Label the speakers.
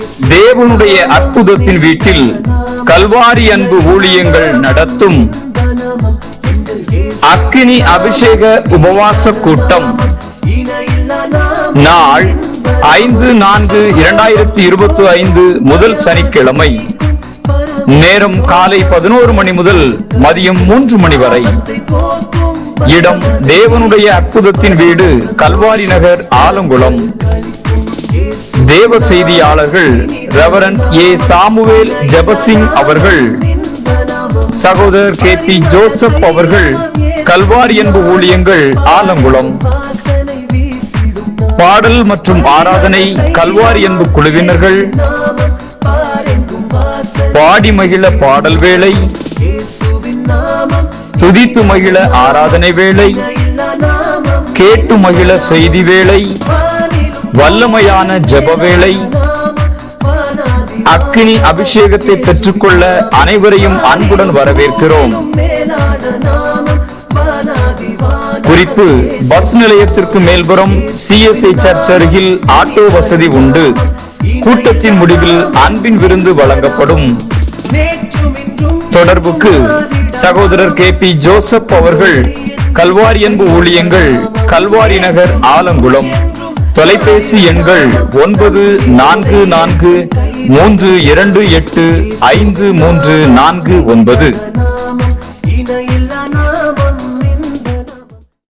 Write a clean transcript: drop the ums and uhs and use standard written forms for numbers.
Speaker 1: தேவனுடைய அற்புதத்தின் வீட்டில் கல்வாரி அன்பு ஊழியங்கள் நடத்தும் அக்கினி அபிஷேக உபவாச கூட்டம் நாள் 5/4/2025 முதல் சனிக்கிழமை. நேரம் காலை 11 மணி முதல் மதியம் 3 மணி வரை. இடம் தேவனுடைய அற்புதத்தின் வீடு, கல்வாரி நகர், ஆலங்குளம். தேவ செய்தியாளர்கள் ரெவரண்ட் ஏ. சாமுவேல் ஜெபசிங் அவர்கள், சகோதரர் KP ஜோசப் அவர்கள், கல்வாரி அன்பு ஊழியங்கள், ஆலங்குளம். பாடல் மற்றும் ஆராதனை கல்வாரி அன்பு குழுவினர்கள். பாடி மகிழ பாடல் வேளை, துதித்து மகிழ ஆராதனை வேளை, கேட்டு மகிழ செய்தி வேளை, வல்லமையான ஜெப வேளை. அக்கினி அபிஷேகத்தை பெற்றுக்கொள்ள அனைவரையும் அன்புடன் வரவேற்கிறோம். குறிப்பு: பஸ் நிலையத்திற்கு மேல்புறம் CSI சர்ச் அருகில் ஆட்டோ வசதி உண்டு. கூட்டத்தின் முடிவில் அன்பின் விருந்து வழங்கப்படும். தொடர்புக்கு சகோதரர் KP ஜோசப் அவர்கள், கல்வாரி அன்பு ஊழியங்கள், கல்வாரி நகர், ஆலங்குளம். தொலைபேசி எண்கள் 9443285349.